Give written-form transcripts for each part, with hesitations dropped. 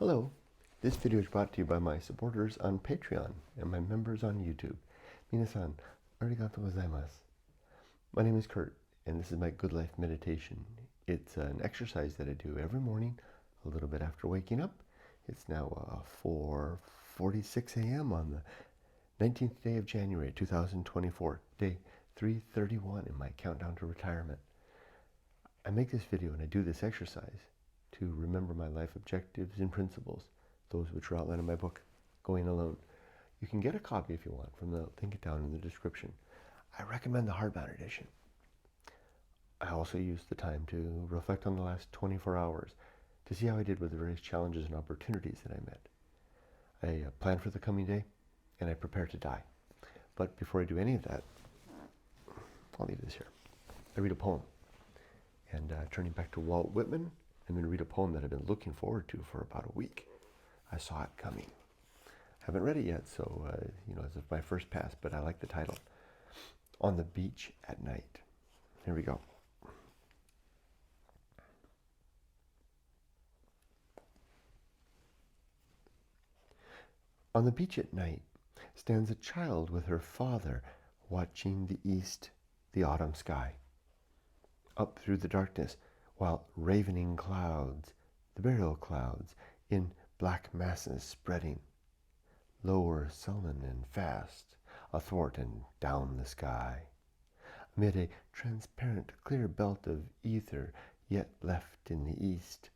Hello, this video is brought to you by my supporters on Patreon and my members on YouTube. Minasan, arigato gozaimasu. My name is Kurt, and this is my Good Life Meditation. It's an exercise that I do every morning, a little bit after waking up. It's now 4:46 a.m. on the 19th day of January 2024, day 331 in my countdown to retirement. I make this video and I do this exercise to remember my life objectives and principles, those which are outlined in my book, Going Alone. You can get a copy if you want from the link down in the description. I recommend the hardbound edition. I also use the time to reflect on the last 24 hours to see how I did with the various challenges and opportunities that I met. I plan for the coming day and I prepare to die. But before I do any of that, I'll leave this here. I read a poem. And turning back to Walt Whitman, I'm going to read a poem that I've been looking forward to for about a week. I saw it coming. Haven't read it yet, so, it's my first pass, but I like the title. On the Beach at Night. Here we go. On the beach at night stands a child with her father, watching the east, the autumn sky. Up through the darkness, while ravening clouds, the burial clouds, in black masses spreading, lower sullen and fast, athwart and down the sky, amid a transparent clear belt of ether yet left in the east,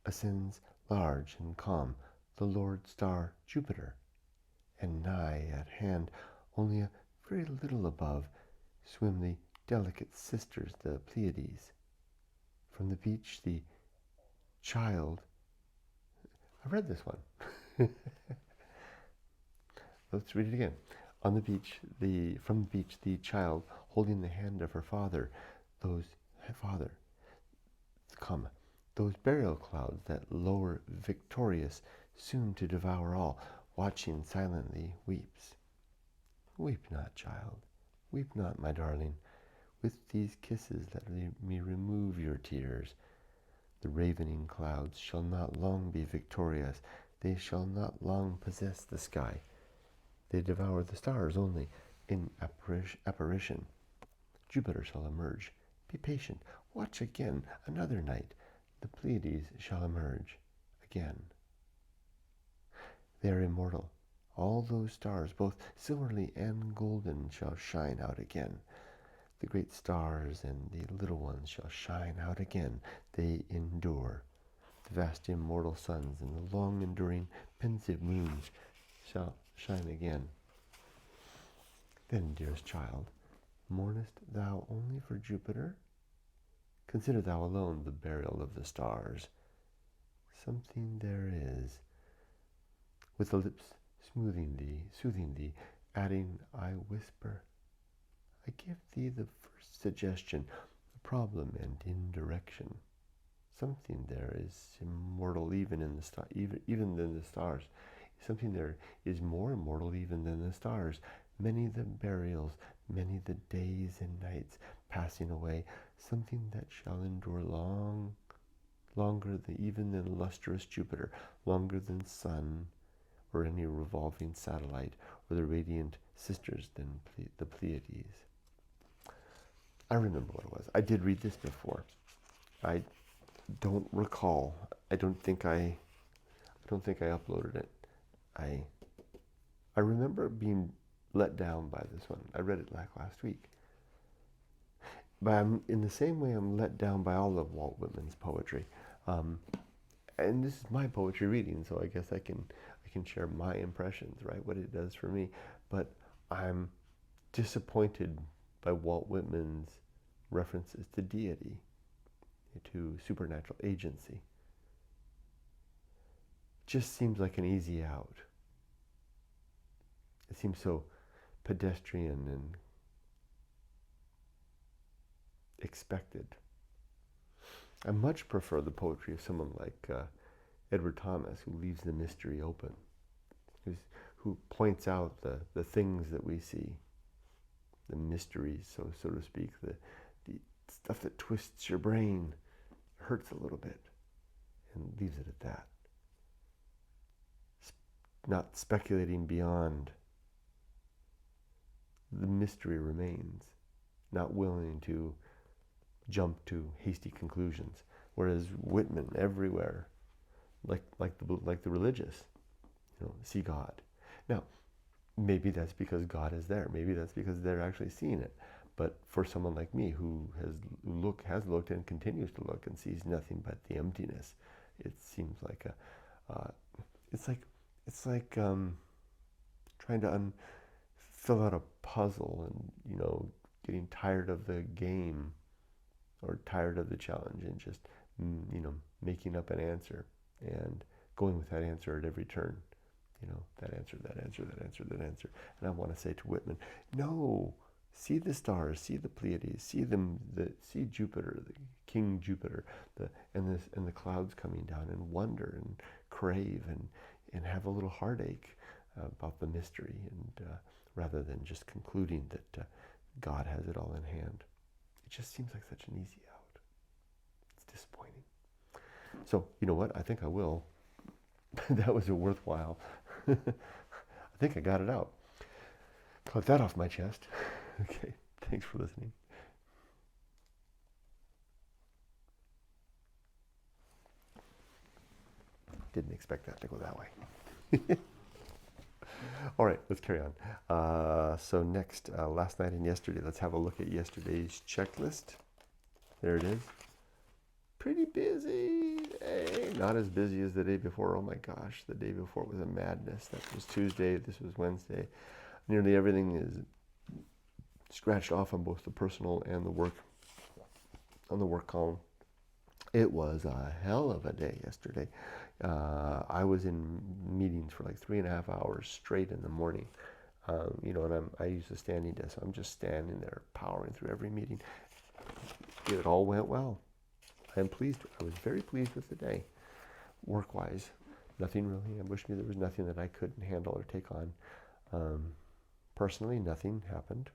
ascends large and calm the Lord star Jupiter, and nigh at hand, only a very little above, swim the delicate sisters, the Pleiades. From the beach, the child. I read this one. Let's read it again. On the beach, from the beach, the child holding the hand of her father. Those burial clouds that lower victorious, soon to devour all, watching silently, weeps. Weep not, child. Weep not, my darling. With these kisses let me remove your tears. The ravening clouds shall not long be victorious. They shall not long possess the sky. They devour the stars only in apparition. Jupiter shall emerge. Be patient. Watch again another night. The Pleiades shall emerge again. They are immortal. All those stars, both silverly and golden, shall shine out again. The great stars and the little ones shall shine out again. They endure. The vast immortal suns and the long enduring pensive moons shall shine again. Then, dearest child, mournest thou only for Jupiter? Consider thou alone the burial of the stars. Something there is. With the lips soothing thee, adding, I whisper, I give thee the first suggestion, the problem and indirection. Something there is immortal even in the even than the stars. Something there is more immortal even than the stars. Many the burials, many the days and nights passing away. Something that shall endure longer even than lustrous Jupiter, longer than sun, or any revolving satellite, or the radiant sisters than the Pleiades. I remember what it was. I did read this before. I don't recall. I don't think I uploaded it. I remember being let down by this one. I read it last week. But I'm in the same way I'm let down by all of Walt Whitman's poetry. And this is my poetry reading, so I guess I can share my impressions, right? What it does for me. But I'm disappointed by Walt Whitman's references to deity, to supernatural agency. Just seems like an easy out. It seems so pedestrian and expected. I much prefer the poetry of someone like Edward Thomas, who leaves the mystery open, who points out the things that we see, the mysteries, so to speak, the stuff that twists your brain, hurts a little bit, and leaves it at that. not speculating beyond the mystery remains, not willing to jump to hasty conclusions. Whereas Whitman everywhere, like the religious, see God. Now, maybe that's because God is there. Maybe that's because they're actually seeing it. But for someone like me who has looked and continues to look and sees nothing but the emptiness, it seems like it's like trying to fill out a puzzle and getting tired of the game or tired of the challenge and just making up an answer and going with that answer at every turn. That answer, that answer, that answer, that answer. And I want to say to Whitman, no, see the stars, see the Pleiades, see Jupiter, the King Jupiter, and the clouds coming down, and wonder and crave and have a little heartache about the mystery, and rather than just concluding that God has it all in hand. It just seems like such an easy out. It's disappointing. So, you know what? I think I will. That was a worthwhile. I think I got it out. Got that off my chest. Okay, thanks for listening. Didn't expect that to go that way. All right, let's carry on. So next, last night and yesterday, let's have a look at yesterday's checklist. There it is. Pretty busy. Hey, not as busy as the day before. Oh my gosh, the day before was a madness. That was Tuesday, this was Wednesday. Nearly everything is scratched off on both the personal and the work, on the work column. It was a hell of a day yesterday. I was in meetings for like 3.5 hours straight in the morning. And I use a standing desk, so I'm just standing there powering through every meeting. It all went well. I'm pleased. I was very pleased with the day, work-wise. Nothing really ambushed me. There was nothing that I couldn't handle or take on. Personally, nothing happened.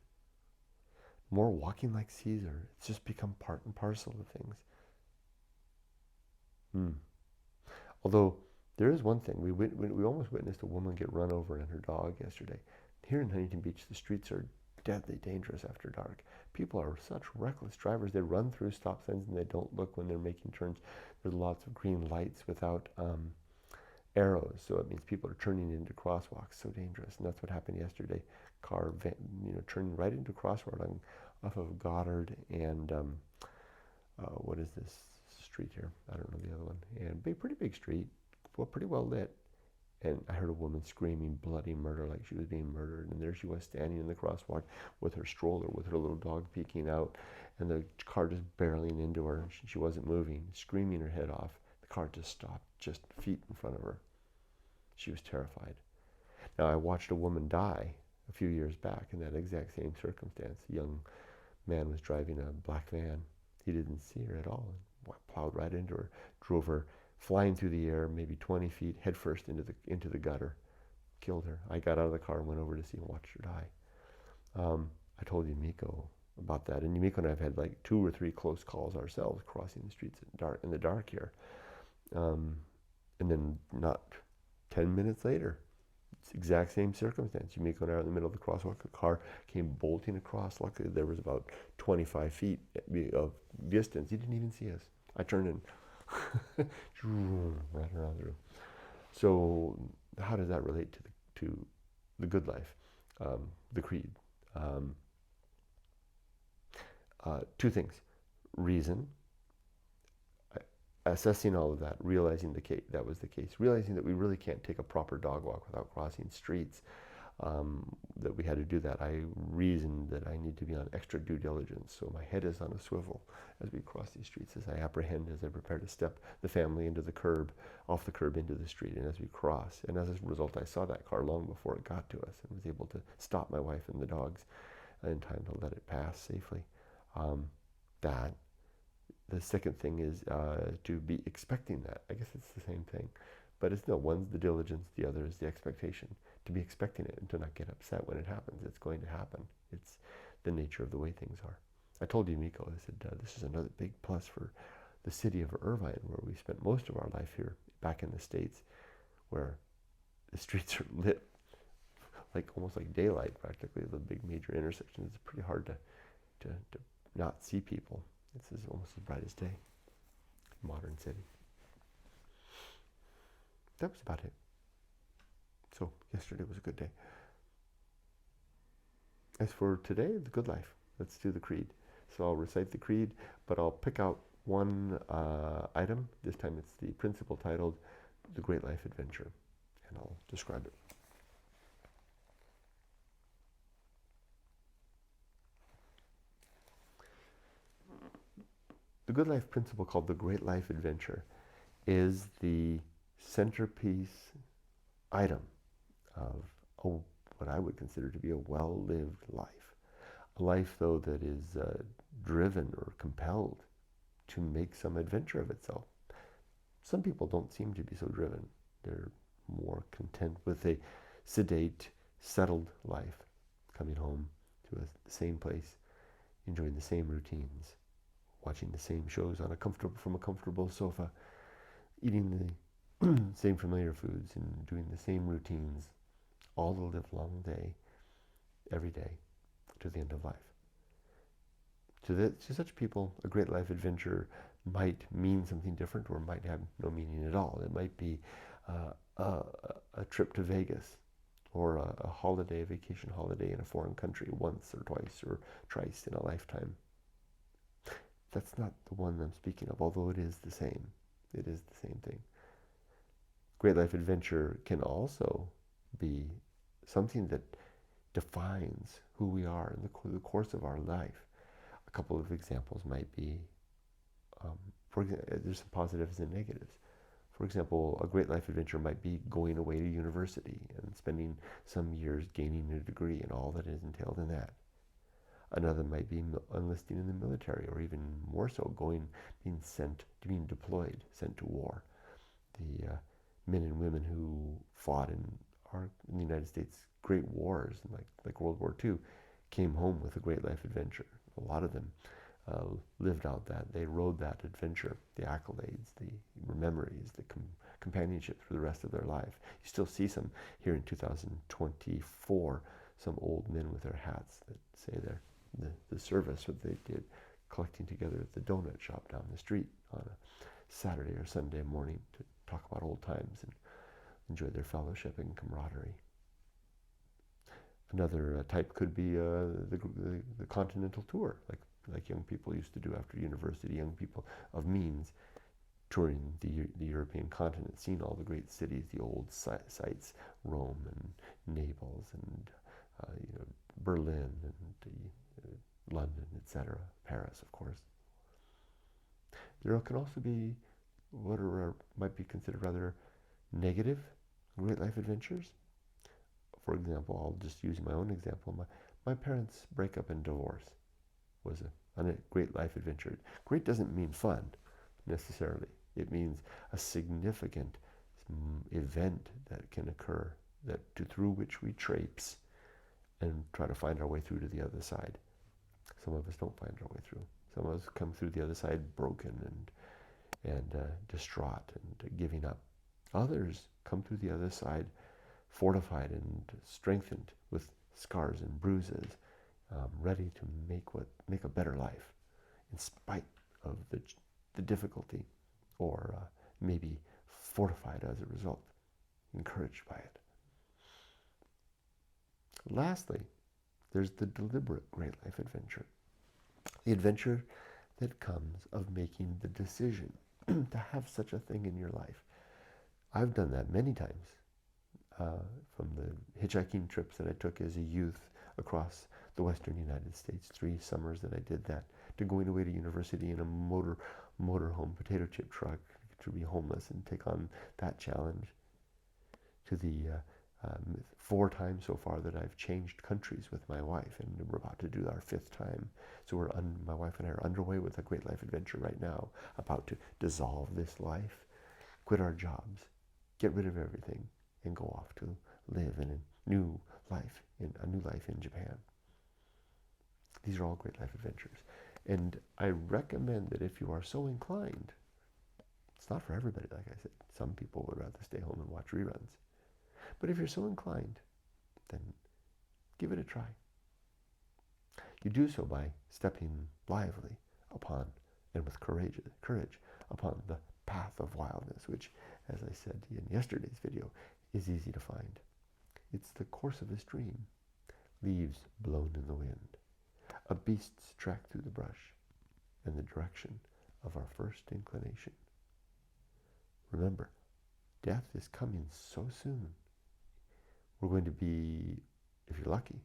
More walking like Caesar. It's just become part and parcel of things. Although there is one thing, we almost witnessed a woman get run over and her dog yesterday. Here in Huntington Beach, the streets are deadly dangerous after dark. People are such reckless drivers. They run through stop signs and they don't look when they're making turns. There's lots of green lights without arrows, so it means people are turning into crosswalks. So dangerous, and that's what happened yesterday. Car, turning right into crosswalk off of Goddard and what is this street here? I don't know the other one. And pretty big street, pretty well lit. And I heard a woman screaming bloody murder, like she was being murdered. And there she was standing in the crosswalk with her stroller, with her little dog peeking out, and the car just barreling into her. She wasn't moving, screaming her head off. The car just stopped, just feet in front of her. She was terrified. Now, I watched a woman die a few years back in that exact same circumstance. A young man was driving a black van. He didn't see her at all and plowed right into her, drove her flying through the air, maybe 20 feet, headfirst into the gutter, killed her. I got out of the car and went over to see and watched her die. I told Yumiko about that, and Yumiko and I have had like 2 or 3 close calls ourselves crossing the streets in the dark here. And then not 10 minutes later, it's the exact same circumstance. Yumiko and I are in the middle of the crosswalk. A car came bolting across. Luckily, there was about 25 feet of distance. He didn't even see us. I turned and right around the room. So how does that relate to the good life, the creed? 2 things: reason, assessing all of that, realizing that was the case, realizing that we really can't take a proper dog walk without crossing streets. That we had to do that. I reasoned that I need to be on extra due diligence, so my head is on a swivel as we cross these streets, as I prepare to step the family off the curb into the street, and as we cross. And as a result, I saw that car long before it got to us and was able to stop my wife and the dogs in time to let it pass safely. That. The second thing is to be expecting that. I guess it's the same thing. But one's the diligence, the other is the expectation. To be expecting it and to not get upset when it happens. It's going to happen. It's the nature of the way things are. I told Yumiko, I said, this is another big plus for the city of Irvine, where we spent most of our life here, back in the States, where The streets are lit like almost like daylight practically. The big major intersections. It's pretty hard to not see people. This is almost as bright as day. Modern city. That was about it. So yesterday was a good day. As for today, the good life. Let's do the creed. So I'll recite the creed, but I'll pick out one item. This time it's the principle titled The Great Life Adventure, and I'll describe it. The good life principle, called the Great Life Adventure, is the centerpiece item of what I would consider to be a well-lived life. A life, though, that is driven or compelled to make some adventure of itself. Some people don't seem to be so driven. They're more content with a sedate, settled life, coming home to the same place, enjoying the same routines, watching the same shows from a comfortable sofa, eating the same familiar foods and doing the same routines all the livelong day, every day, to the end of life. To such people, a great life adventure might mean something different, or might have no meaning at all. It might be a trip to Vegas, or a vacation holiday in a foreign country once or twice or thrice in a lifetime. That's not the one I'm speaking of, although it is the same. It is the same thing. Great life adventure can also be something that defines who we are in the course of our life. A couple of examples might be, there's some positives and negatives. For example, a great life adventure might be going away to university and spending some years gaining a degree and all that is entailed in that. Another might be enlisting in the military, or even more so, being deployed, sent to war. The men and women who fought in the United States great wars, like World War II, came home with a great life adventure. A lot of them lived out that. They rode that adventure, the accolades, the memories, the companionship for the rest of their life. You still see some here in 2024, some old men with their hats that say the service that they did, collecting together at the donut shop down the street on a Saturday or Sunday morning to talk about old times and enjoy their fellowship and camaraderie. Another type could be the continental tour, like young people used to do after university, young people of means touring the European continent, seeing all the great cities, the old sites, Rome and Naples and Berlin and London, etc., Paris, of course. There can also be what might be considered rather negative great life adventures. For example, I'll just use my own example. My parents' breakup and divorce was a great life adventure. Great doesn't mean fun, necessarily. It means a significant event that can occur, through which we traipse and try to find our way through to the other side. Some of us don't find our way through. Some of us come through the other side broken and distraught and giving up. Others come through the other side fortified and strengthened with scars and bruises, ready to make a better life in spite of the difficulty, or maybe fortified as a result, encouraged by it. Lastly, there's the deliberate great life adventure. The adventure that comes of making the decision to have such a thing in your life. I've done that many times, from the hitchhiking trips that I took as a youth across the western United States, 3 summers that I did that, to going away to university in a motorhome potato chip truck, to be homeless and take on that challenge, to the 4 times so far that I've changed countries with my wife, and we're about to do our 5th time. So my wife and I are underway with a great life adventure right now, about to dissolve this life, quit our jobs, get rid of everything, and go off to live in a new life in Japan. These are all great life adventures. And I recommend that if you are so inclined, it's not for everybody, like I said. Some people would rather stay home and watch reruns. But if you're so inclined, then give it a try. You do so by stepping lively upon and with courage upon the path of wildness, which, as I said in yesterday's video, is easy to find. It's the course of a stream, leaves blown in the wind, a beast's track through the brush, and the direction of our first inclination. Remember, death is coming so soon. We're going to be, if you're lucky,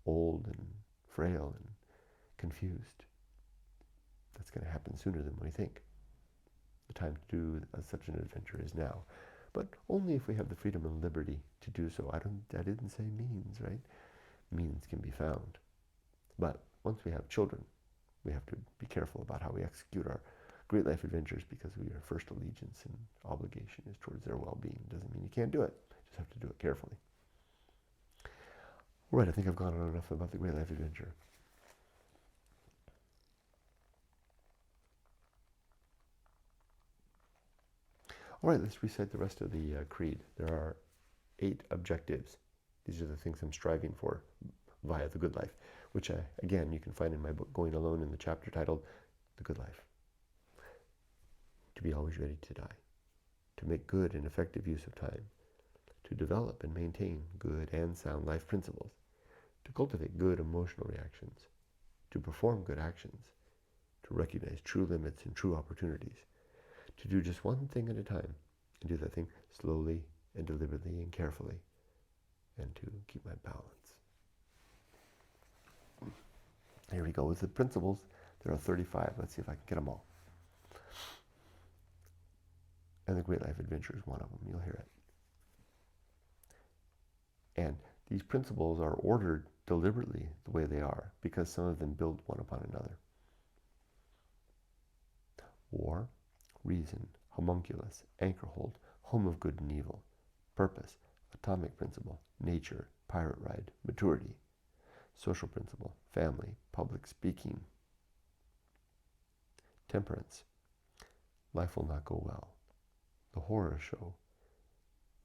old and frail and confused. That's going to happen sooner than we think. The time to do such an adventure is now, but only if we have the freedom and liberty to do so. I didn't say means, right? Means can be found, but once we have children, we have to be careful about how we execute our great life adventures, because our first allegiance and obligation is towards their well-being. Doesn't mean you can't do it. You just have to do it carefully. All right, I think I've gone on enough about the great life adventure. All right, let's recite the rest of the creed. There are 8 objectives. These are the things I'm striving for via the good life, which, again, you can find in my book, Going Alone, in the chapter titled The Good Life. To be always ready to die, to make good and effective use of time, to develop and maintain good and sound life principles, to cultivate good emotional reactions, to perform good actions, to recognize true limits and true opportunities, to do just one thing at a time, and do that thing slowly and deliberately and carefully, and to keep my balance. Here we go with the principles. There are 35. Let's see if I can get them all. And the Great Life Adventure is one of them. You'll hear it. And these principles are ordered deliberately the way they are, because some of them build one upon another. War, reason, homunculus, anchorhold, home of good and evil, purpose, atomic principle, nature, pirate ride, maturity, social principle, family, public speaking, temperance, life will not go well, the horror show,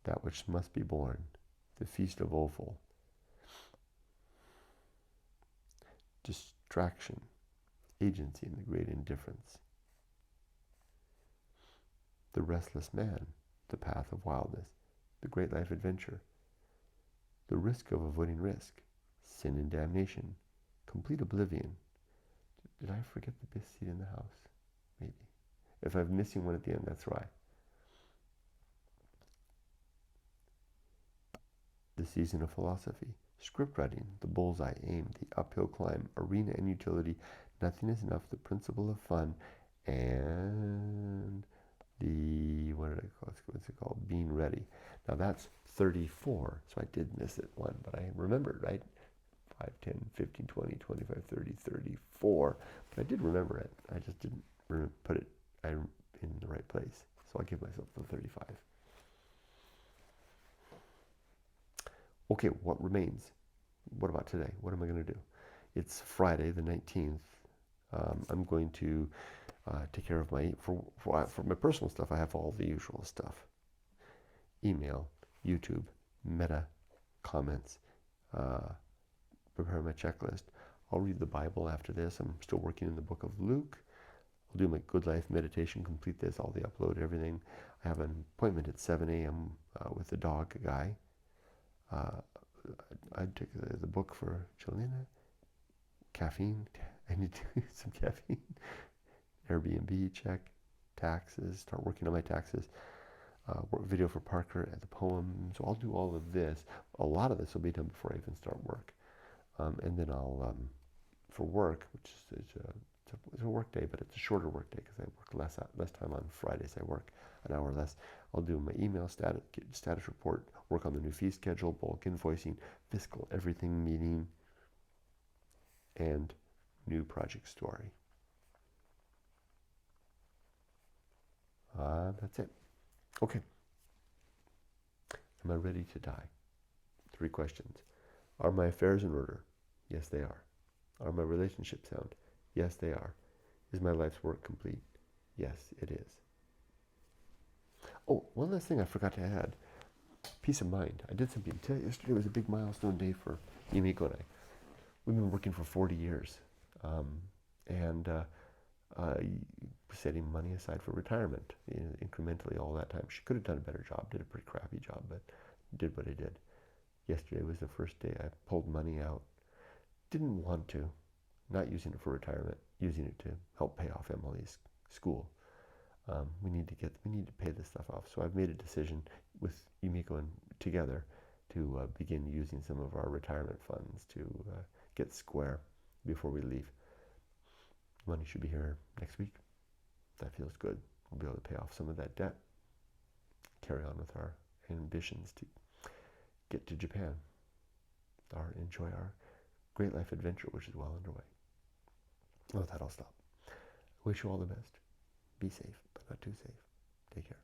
that which must be borne, the feast of offal, distraction, agency in the great indifference, the restless man, the path of wildness, the great life adventure, the risk of avoiding risk, sin and damnation, complete oblivion. Did I forget the best seat in the house? Maybe. If I'm missing one at the end, that's why. The season of philosophy, script writing, the bullseye aim, the uphill climb, arena and utility, nothing is enough, the principle of fun, and the, what's it called? Being ready. Now that's 34, so I did miss it one, but I remembered, right? 5, 10, 15, 20, 25, 30, 34. But I did remember it. I just didn't put it in the right place. So I'll give myself the 35. Okay, what remains? What about today? What am I going to do? It's Friday the 19th. I'm going to take care of for my personal stuff. I have all the usual stuff. Email, YouTube, meta, comments, prepare my checklist. I'll read the Bible after this. I'm still working in the book of Luke. I'll do my Good Life meditation, complete this, all the upload, everything. I have an appointment at 7 a.m. With the dog guy. I took the book for Jelena. Caffeine. I need to do some caffeine. Airbnb check. Taxes. Start working on my taxes. Video for Parker and the poem. So I'll do all of this. A lot of this will be done before I even start work. And then I'll, for work, which is it's a work day, but it's a shorter work day because I work less time on Fridays. I work an hour less. I'll do my email status report, work on the new fee schedule, bulk invoicing, fiscal everything meeting, and new project story. That's it. Okay. Am I ready to die? 3 questions. Are my affairs in order? Yes, they are. Are my relationships sound? Yes, they are. Is my life's work complete? Yes, it is. Oh, one last thing I forgot to add. peace of mind. I did something. Yesterday was a big milestone day for Yumiko and I. We've been working for 40 years, and uh, setting money aside for retirement, incrementally all that time. She could have done a better job, did a pretty crappy job, but did what I did. Yesterday was the first day I pulled money out. Didn't want to, not using it for retirement, using it to help pay off Emily's school. We need to pay this stuff off. So I've made a decision with Yumiko and together to begin using some of our retirement funds to get square before we leave. Money should be here next week. That feels good. We'll be able to pay off some of that debt, carry on with our ambitions to get to Japan, enjoy our great life adventure, which is well underway. With that, I'll stop. Wish you all the best. Be safe, but not too safe. Take care.